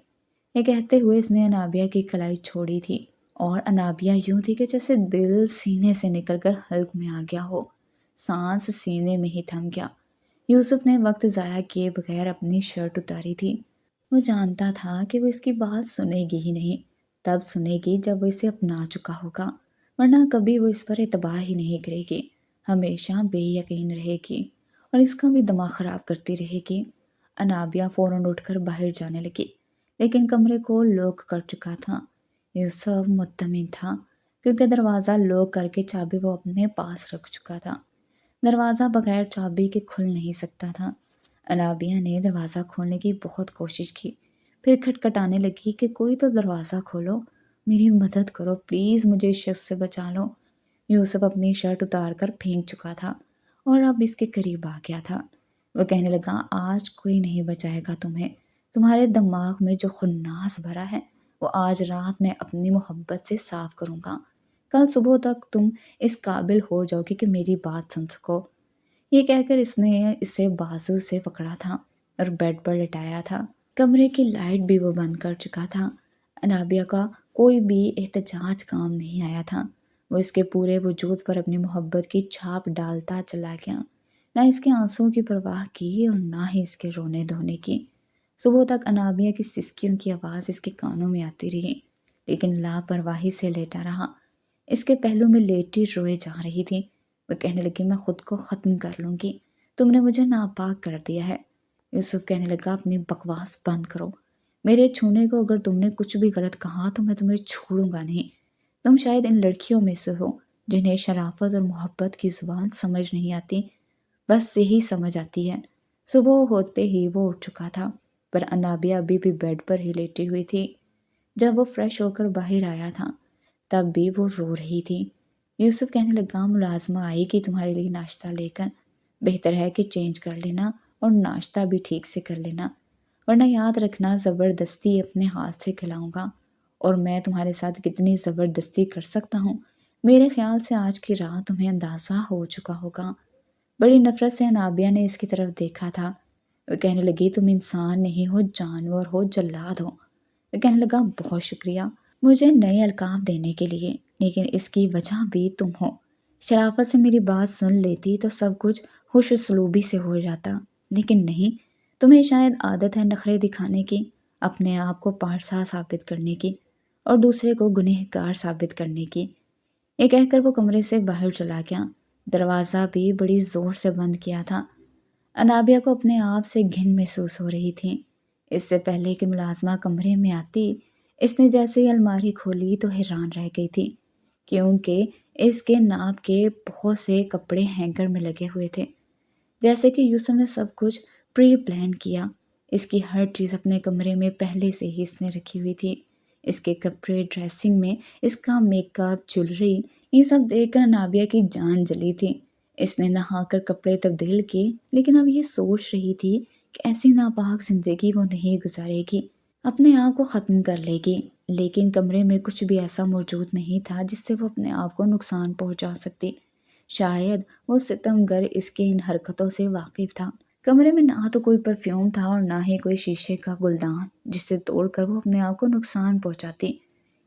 یہ کہتے ہوئے اس نے انابیہ کی کلائی چھوڑی تھی اور انابیہ یوں تھی کہ جیسے دل سینے سے نکل کر حلق میں آ گیا ہو، سانس سینے میں ہی تھم گیا۔ یوسف نے وقت ضائع کیے بغیر اپنی شرٹ اتاری تھی۔ وہ جانتا تھا کہ وہ اس کی بات سنے گی ہی نہیں، تب سنے گی جب وہ اسے اپنا چکا ہوگا، ورنہ کبھی وہ اس پر اعتبار ہی نہیں کرے گی، ہمیشہ بے یقین رہے گی اور اس کا بھی دماغ خراب کرتی رہے گی۔ انابیہ فوراً اٹھ کر باہر جانے لگی، لیکن کمرے کو لوک کر چکا تھا۔ یوسف مطمئن تھا کیونکہ دروازہ لوک کر کے چابی وہ اپنے پاس رکھ چکا تھا۔ دروازہ بغیر چابی کے کھل نہیں سکتا تھا۔ انابیہ نے دروازہ کھولنے کی بہت کوشش کی، پھر کھٹکھٹانے لگی کہ کوئی تو دروازہ کھولو، میری مدد کرو پلیز، مجھے اس شخص سے بچا لو۔ یوسف اپنی شرٹ اتار کر پھینک چکا تھا اور اب اس کے قریب آ گیا تھا۔ وہ کہنے لگا آج کوئی نہیں بچائے گا تمہیں، تمہارے دماغ میں جو خناس بھرا ہے وہ آج رات میں اپنی محبت سے صاف کروں گا، کل صبح تک تم اس قابل ہو جاؤ گے کہ میری بات سن سکو۔ یہ کہہ کر اس نے اسے بازو سے پکڑا تھا اور بیڈ پر لٹایا تھا۔ کمرے کی لائٹ بھی وہ بند کر چکا تھا۔ انابیہ کا کوئی بھی احتجاج کام نہیں آیا تھا، وہ اس کے پورے وجود پر اپنی محبت کی چھاپ ڈالتا چلا گیا۔ نہ اس کے آنسوؤں کی پرواہ کی اور نہ ہی اس کے رونے دھونے کی۔ صبح تک انابیہ کی سسکیوں کی آواز اس کے کانوں میں آتی رہی، لیکن لاپرواہی سے لیٹا رہا۔ اس کے پہلو میں لیٹی روئے جا رہی تھی۔ وہ کہنے لگی میں خود کو ختم کر لوں گی، تم نے مجھے ناپاک کر دیا ہے۔ یوسف کہنے لگا اپنی بکواس بند کرو، میرے چھونے کو اگر تم نے کچھ بھی غلط کہا تو میں تمہیں چھوڑوں گا نہیں۔ تم شاید ان لڑکیوں میں سے ہو جنہیں شرافت اور محبت کی زبان سمجھ نہیں آتی، بس یہی سمجھ آتی ہے۔ صبح ہوتے ہی وہ اٹھ چکا تھا، پر انابیہ ابھی بھی بیڈ پر ہی لیٹی ہوئی تھی۔ جب وہ فریش ہو کر باہر آیا تھا تب بھی وہ رو رہی تھی۔ یوسف کہنے لگا ملازمہ آئے گی تمہارے لیے ناشتہ لے کر، بہتر ہے کہ چینج کر لینا اور ناشتہ بھی ٹھیک سے کر لینا، ورنہ یاد رکھنا زبردستی اپنے ہاتھ سے کھلاؤں گا، اور میں تمہارے ساتھ کتنی زبردستی کر سکتا ہوں میرے خیال سے آج کی رات تمہیں اندازہ ہو چکا ہوگا۔ بڑی نفرت سے انابیہ نے اس کی طرف دیکھا تھا۔ وہ کہنے لگی تم انسان نہیں ہو، جانور ہو، جلاد ہو۔ وہ کہنے لگا بہت شکریہ مجھے نئے القاب دینے کے لیے، لیکن اس کی وجہ بھی تم ہو۔ شرافت سے میری بات سن لیتی تو سب کچھ خوش اسلوبی سے ہو جاتا، لیکن نہیں، تمہیں شاید عادت ہے نخرے دکھانے کی، اپنے آپ کو پارسا ثابت کرنے کی اور دوسرے کو گنہگار ثابت کرنے کی۔ یہ کہہ کر وہ کمرے سے باہر چلا گیا، دروازہ بھی بڑی زور سے بند کیا تھا۔ انابیہ کو اپنے آپ سے گھن محسوس ہو رہی تھی۔ اس سے پہلے کہ ملازمہ کمرے میں آتی، اس نے جیسے ہی الماری کھولی تو حیران رہ گئی تھی، کیونکہ اس کے ناپ کے بہت سے کپڑے ہینگر میں لگے ہوئے تھے، جیسے کہ یوسف نے سب کچھ پری پلان کیا۔ اس کی ہر چیز اپنے کمرے میں پہلے سے ہی اس نے رکھی ہوئی تھی، اس کے کپڑے، ڈریسنگ میں اس کا میک اپ، جولری، یہ سب دیکھ کر انابیہ کی جان جلی تھی۔ اس نے نہا کر کپڑے تبدیل کیے، لیکن اب یہ سوچ رہی تھی کہ ایسی ناپاک زندگی وہ نہیں گزارے گی، اپنے آپ کو ختم کر لے گی۔ لیکن کمرے میں کچھ بھی ایسا موجود نہیں تھا جس سے وہ اپنے آپ کو نقصان پہنچا سکتی۔ شاید وہ ستم گر اس کے ان حرکتوں سے واقف تھا۔ کمرے میں نہ تو کوئی پرفیوم تھا اور نہ ہی کوئی شیشے کا گلدان جس سے توڑ کر وہ اپنے آپ کو نقصان پہنچاتی۔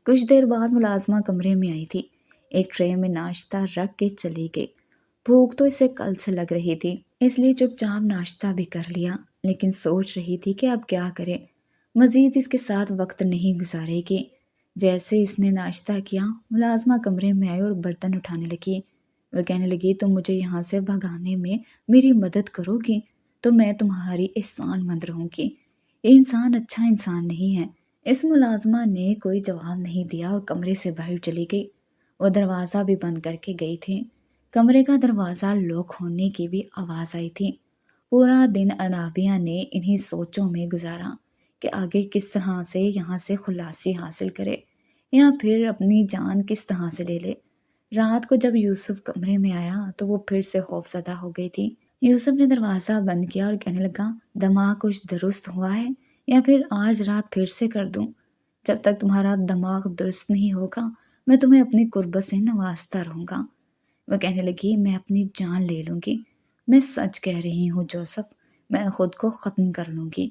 کچھ دیر بعد ملازمہ کمرے میں آئی تھی، ایک ٹرے میں ناشتہ رکھ کے چلی گئی۔ بھوک تو اسے کل سے لگ رہی تھی، اس لیے چپ چاپ ناشتہ بھی کر لیا، لیکن سوچ رہی تھی کہ اب کیا کرے، مزید اس کے ساتھ وقت نہیں گزارے گی۔ جیسے اس نے ناشتہ کیا، ملازمہ کمرے میں آئی اور برتن اٹھانے لگی۔ وہ کہنے لگی تم مجھے یہاں سے بھگانے میں میری مدد کرو گی تو میں تمہاری احسان مند رہوں گی۔ یہ انسان اچھا انسان نہیں ہے۔ اس ملازمہ نے کوئی جواب نہیں دیا اور کمرے سے باہر چلی گئی۔ وہ دروازہ بھی بند کر کے گئی تھی۔ کمرے کا دروازہ لاک ہونے کی بھی آواز آئی تھی۔ پورا دن انابیہ نے انہی سوچوں میں گزارا کہ آگے کس طرح سے یہاں سے خلاصی حاصل کرے یا پھر اپنی جان کس طرح سے لے لے۔ رات کو جب یوسف کمرے میں آیا تو وہ پھر سے خوف زدہ ہو گئی تھی۔ یوسف نے دروازہ بند کیا اور کہنے لگا دماغ کچھ درست ہوا ہے یا پھر آج رات پھر سے کر دوں؟ جب تک تمہارا دماغ درست نہیں ہوگا میں تمہیں اپنی قربت سے نوازتا رہوں گا۔ وہ کہنے لگی میں اپنی جان لے لوں گی، میں سچ کہہ رہی ہوں جوزف، میں خود کو ختم کر لوں گی۔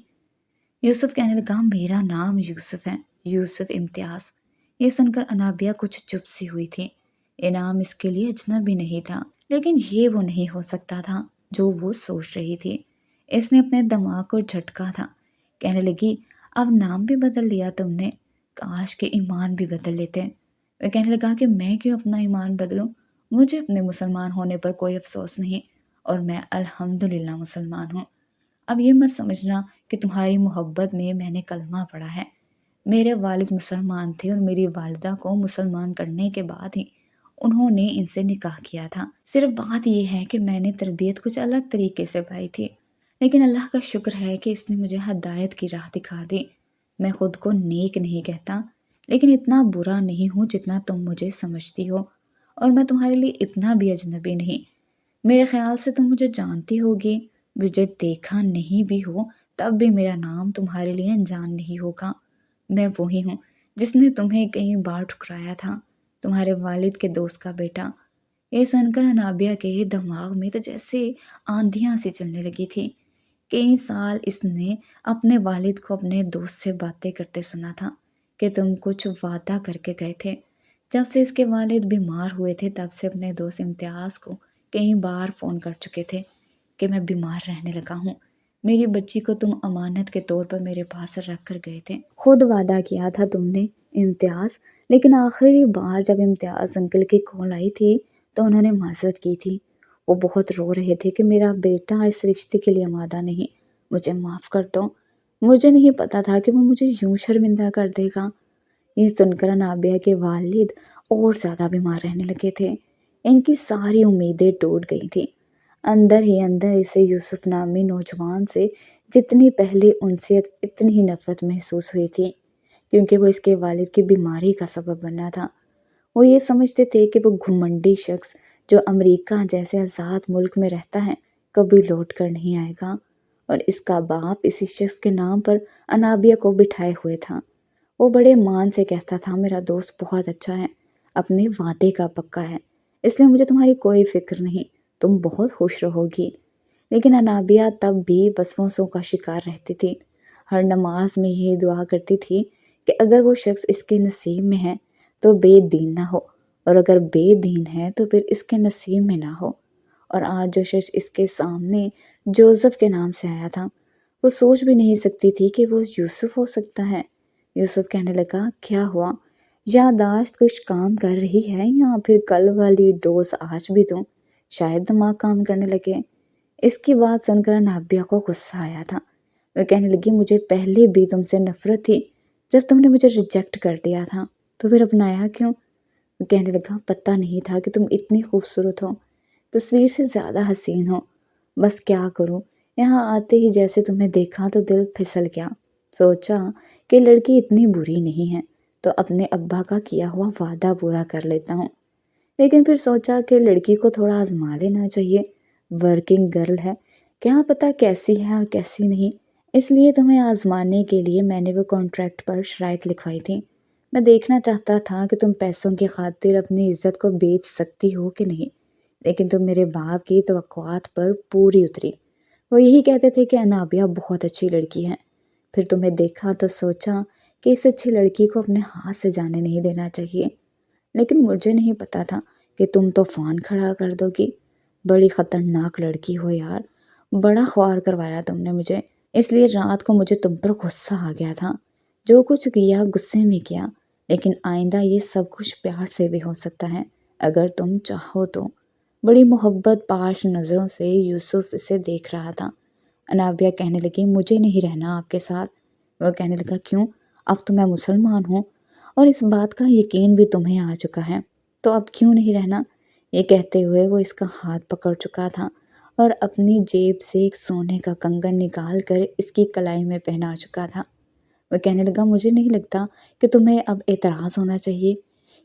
یوسف کہنے لگا میرا نام یوسف ہے، یوسف امتیاز۔ یہ سن کر انابیہ کچھ چپ سی ہوئی تھی۔ یہ نام اس کے لیے اجنبی نہیں تھا، لیکن یہ وہ نہیں ہو سکتا تھا جو وہ سوچ رہی تھی۔ اس نے اپنے دماغ کو جھٹکا تھا۔ کہنے لگی اب نام بھی بدل لیا تم نے، کاش کے ایمان بھی بدل لیتے۔ وہ کہنے لگا کہ میں کیوں اپنا ایمان بدلوں، مجھے اپنے مسلمان ہونے پر کوئی افسوس نہیں اور میں الحمدللہ مسلمان ہوں۔ اب یہ مت سمجھنا کہ تمہاری محبت میں نے کلمہ پڑھا ہے۔ میرے والد مسلمان تھے اور میری والدہ کو مسلمان کرنے کے بعد ہی انہوں نے ان سے نکاح کیا تھا۔ صرف بات یہ ہے کہ میں نے تربیت کچھ الگ طریقے سے پائی تھی، لیکن اللہ کا شکر ہے کہ اس نے مجھے ہدایت کی راہ دکھا دی۔ میں خود کو نیک نہیں کہتا، لیکن اتنا برا نہیں ہوں جتنا تم مجھے سمجھتی ہو، اور میں تمہارے لیے اتنا بھی اجنبی نہیں۔ میرے خیال سے تم مجھے جانتی ہوگی، مجھے دیکھا نہیں بھی ہو تب بھی میرا نام تمہارے لیے انجان نہیں ہوگا۔ میں وہی ہوں جس نے تمہیں کئی بار ٹھکرایا تھا، تمہارے والد کے دوست کا بیٹا۔ یہ سن کر انابیہ کے دماغ میں تو جیسے آندھیاں سی چلنے لگی تھی۔ کئی سال اس نے اپنے والد کو اپنے دوست سے باتیں کرتے سنا تھا کہ تم کچھ وعدہ کر کے گئے تھے۔ جب سے اس کے والد بیمار ہوئے تھے تب سے اپنے دوست امتیاز کو کئی بار فون کر چکے تھے، کہ میں بیمار رہنے لگا ہوں۔ میری بچی کو تم امانت کے طور پر میرے پاس رکھ کر گئے تھے۔ خود وعدہ کیا تھا تم نے امتیاز، لیکن آخری بار جب امتیاز انکل کی کال آئی تھی تو انہوں نے معذرت کی تھی۔ وہ بہت رو رہے تھے کہ میرا بیٹا اس رشتے کے لیے آمادہ نہیں، مجھے معاف کر دو۔ مجھے نہیں پتا تھا کہ وہ مجھے یوں شرمندہ کر دے گا۔ یہ سن کر انابیہ کے والد اور زیادہ بیمار رہنے لگے تھے۔ ان کی ساری امیدیں ٹوٹ گئی تھیں۔ اندر ہی اندر اسے یوسف نامی نوجوان سے جتنی پہلی انسیت اتنی ہی نفرت محسوس ہوئی تھی، کیونکہ وہ اس کے والد کی بیماری کا سبب بنا تھا۔ وہ یہ سمجھتے تھے کہ وہ گھمنڈی شخص جو امریکہ جیسے آزاد ملک میں رہتا ہے کبھی لوٹ کر نہیں آئے گا، اور اس کا باپ اسی شخص کے نام پر انابیہ کو بٹھائے ہوئے تھا۔ وہ بڑے مان سے کہتا تھا، میرا دوست بہت اچھا ہے، اپنے وعدے کا پکا ہے، اس لیے مجھے تمہاری کوئی فکر نہیں، تم بہت خوش رہو گی۔ لیکن انابیہ تب بھی وسوسوں کا شکار رہتی تھی۔ ہر نماز میں یہی دعا کرتی تھی کہ اگر وہ شخص اس کے نصیب میں ہے تو بے دین نہ ہو، اور اگر بے دین ہے تو پھر اس کے نصیب میں نہ ہو۔ اور آج جو شخص اس کے سامنے جوزف کے نام سے آیا تھا، وہ سوچ بھی نہیں سکتی تھی کہ وہ یوسف ہو سکتا ہے۔ یوسف کہنے لگا، کیا ہوا؟ یادداشت کچھ کام کر رہی ہے یا پھر کل والی ڈوز آج بھی دوں؟ شاید دماغ کام کرنے لگے۔ اس کی بات سن کر انابیہ کو غصہ آیا تھا۔ وہ کہنے لگی، مجھے پہلے بھی تم سے نفرت تھی، جب تم نے مجھے ریجیکٹ کر دیا تھا تو پھر اپنایا کیوں؟ وہ کہنے لگا، پتہ نہیں تھا کہ تم اتنی خوبصورت ہو، تصویر سے زیادہ حسین ہو۔ بس کیا کروں، یہاں آتے ہی جیسے تمہیں دیکھا تو دل پھسل گیا۔ سوچا کہ لڑکی اتنی بری نہیں ہے تو اپنے ابا کا کیا ہوا وعدہ پورا کر لیتا ہوں۔ لیکن پھر سوچا کہ لڑکی کو تھوڑا آزما لینا چاہیے، ورکنگ گرل ہے، کیا پتہ کیسی ہے اور کیسی نہیں۔ اس لیے تمہیں آزمانے کے لیے میں نے وہ کانٹریکٹ پر شرائط لکھوائی تھی۔ میں دیکھنا چاہتا تھا کہ تم پیسوں کی خاطر اپنی عزت کو بیچ سکتی ہو کہ نہیں، لیکن تم میرے باپ کی توقعات پر پوری اتری۔ وہ یہی کہتے تھے کہ انابیہ بہت اچھی لڑکی ہے۔ پھر تمہیں دیکھا تو سوچا کہ اس اچھی لڑکی کو اپنے ہاتھ سے جانے نہیں دینا چاہیے، لیکن مجھے نہیں پتا تھا کہ تم طوفان کھڑا کر دو گی۔ بڑی خطرناک لڑکی ہو یار، بڑا خوار کروایا تم نے مجھے، اس لیے رات کو مجھے تم پر غصہ آ گیا تھا۔ جو کچھ کیا غصے میں کیا، لیکن آئندہ یہ سب کچھ پیار سے بھی ہو سکتا ہے اگر تم چاہو تو۔ بڑی محبت پاش نظروں سے یوسف اسے دیکھ رہا تھا۔ انابیہ کہنے لگی، مجھے نہیں رہنا آپ کے ساتھ۔ وہ کہنے لگا، کیوں؟ اب تو میں مسلمان ہوں اور اس بات کا یقین بھی تمہیں آ چکا ہے، تو اب کیوں نہیں رہنا؟ یہ کہتے ہوئے وہ اس کا ہاتھ پکڑ چکا تھا اور اپنی جیب سے ایک سونے کا کنگن نکال کر اس کی کلائی میں پہنا چکا تھا۔ وہ کہنے لگا، مجھے نہیں لگتا کہ تمہیں اب اعتراض ہونا چاہیے،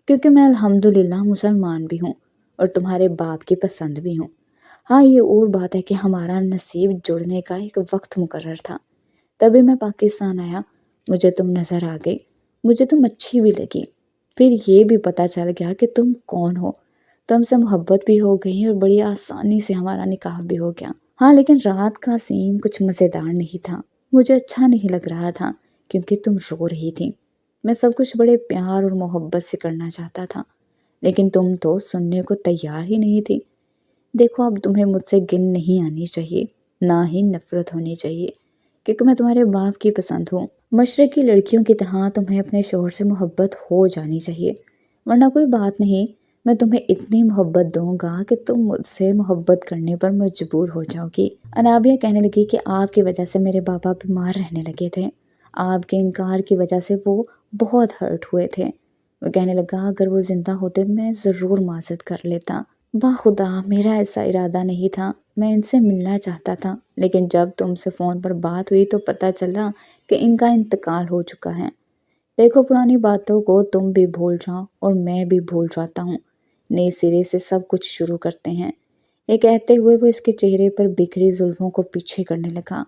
کیونکہ میں الحمدللہ مسلمان بھی ہوں اور تمہارے باپ کی پسند بھی ہوں۔ ہاں، یہ اور بات ہے کہ ہمارا نصیب جڑنے کا ایک وقت مقرر تھا، تبھی میں پاکستان آیا، مجھے تم نظر آ گئی، مجھے تم اچھی بھی لگی، پھر یہ بھی پتہ چل گیا کہ تم کون ہو، تم سے محبت بھی ہو گئی اور بڑی آسانی سے ہمارا نکاح بھی ہو گیا۔ ہاں، لیکن رات کا سین کچھ مزیدار نہیں تھا، مجھے اچھا نہیں لگ رہا تھا کیونکہ تم رو رہی تھی۔ میں سب کچھ بڑے پیار اور محبت سے کرنا چاہتا تھا، لیکن تم تو سننے کو تیار ہی نہیں تھی۔ دیکھو، اب تمہیں مجھ سے گن نہیں آنی چاہیے، نہ ہی نفرت ہونی چاہیے، کیونکہ میں تمہارے باپ کی پسند ہوں۔ مشرق کی لڑکیوں کی طرح تمہیں اپنے شوہر سے محبت ہو جانی چاہیے، ورنہ کوئی بات نہیں، میں تمہیں اتنی محبت دوں گا کہ تم مجھ سے محبت کرنے پر مجبور ہو جاؤ گی۔ انابیہ کہنے لگی کہ آپ کی وجہ سے میرے بابا بیمار رہنے لگے تھے، آپ کے انکار کی وجہ سے وہ بہت ہرٹ ہوئے تھے۔ وہ کہنے لگا، اگر وہ زندہ ہوتے میں ضرور معذرت کر لیتا۔ خدا، میرا ایسا ارادہ نہیں تھا، میں ان سے ملنا چاہتا تھا، لیکن جب تم سے فون پر بات ہوئی تو پتہ چلا کہ ان کا انتقال ہو چکا ہے۔ دیکھو، پرانی باتوں کو تم بھی بھول جاؤ اور میں بھی بھول جاتا ہوں، نئے سرے سے سب کچھ شروع کرتے ہیں۔ یہ کہتے ہوئے وہ اس کے چہرے پر بکھری زلفوں کو پیچھے کرنے لگا،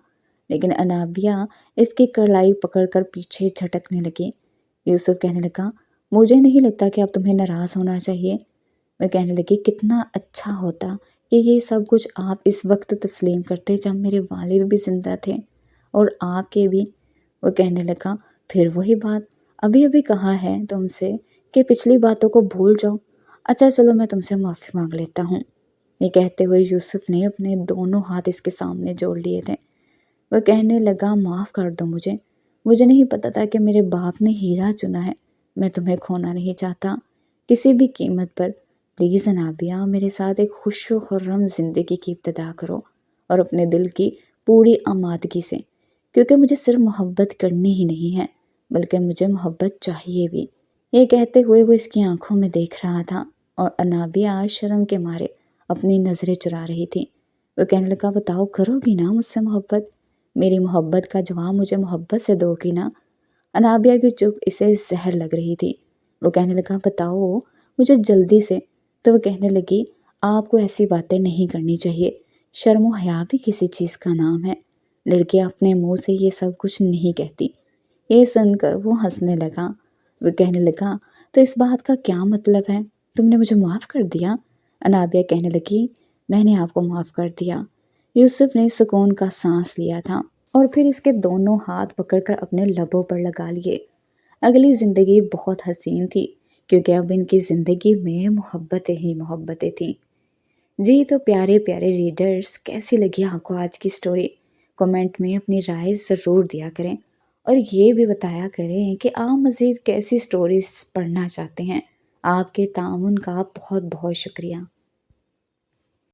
لیکن انابیہ اس کی کلائی پکڑ کر پیچھے جھٹکنے لگی۔ یوسف کہنے لگا، مجھے نہیں لگتا کہ اب تمہیں ناراض ہونا چاہیے۔ وہ کہنے لگی، کتنا اچھا ہوتا کہ یہ سب کچھ آپ اس وقت تسلیم کرتے جب میرے والد بھی زندہ تھے اور آپ کے بھی۔ وہ کہنے لگا، پھر وہی بات، ابھی ابھی کہا ہے تم سے کہ پچھلی باتوں کو بھول جاؤ۔ اچھا چلو، میں تم سے معافی مانگ لیتا ہوں۔ یہ کہتے ہوئے یوسف نے اپنے دونوں ہاتھ اس کے سامنے جوڑ لیے تھے۔ وہ کہنے لگا معاف کر دو مجھے نہیں پتا تھا کہ میرے باپ نے ہیرا چنا ہے۔ میں تمہیں کھونا نہیں چاہتا کسی بھی قیمت پر۔ پلیز انابیہ، میرے ساتھ ایک خوش و خرم زندگی کی ابتدا کرو، اور اپنے دل کی پوری آمادگی سے، کیونکہ مجھے صرف محبت کرنی ہی نہیں ہے بلکہ مجھے محبت چاہیے بھی۔ یہ کہتے ہوئے وہ اس کی آنکھوں میں دیکھ رہا تھا اور انابیہ شرم کے مارے اپنی نظریں چرا رہی تھی۔ وہ کہنے لگا بتاؤ کرو گی نا مجھ سے محبت؟ میری محبت کا جواب مجھے محبت سے دو گی نا؟ انابیہ کی چپ اسے زہر لگ رہی تھی۔ وہ کہنے لگا بتاؤ مجھے جلدی سے۔ تو وہ کہنے لگی آپ کو ایسی باتیں نہیں کرنی چاہیے، شرم و حیا بھی کسی چیز کا نام ہے، لڑکیاں اپنے منہ سے یہ سب کچھ نہیں کہتی۔ یہ سن کر وہ ہنسنے لگا۔ وہ کہنے لگا تو اس بات کا کیا مطلب ہے؟ تم نے مجھے معاف کر دیا؟ انابیہ کہنے لگی میں نے آپ کو معاف کر دیا۔ یوسف نے سکون کا سانس لیا تھا اور پھر اس کے دونوں ہاتھ پکڑ کر اپنے لبوں پر لگا لیے۔ اگلی زندگی بہت حسین تھی کیونکہ اب ان کی زندگی میں محبتیں ہی محبتیں تھیں۔ جی تو پیارے پیارے ریڈرز، کیسی لگی آپ کو آج کی سٹوری؟ کمنٹ میں اپنی رائے ضرور دیا کریں اور یہ بھی بتایا کریں کہ آپ مزید کیسی سٹوریز پڑھنا چاہتے ہیں۔ آپ کے تعاون کا بہت بہت شکریہ۔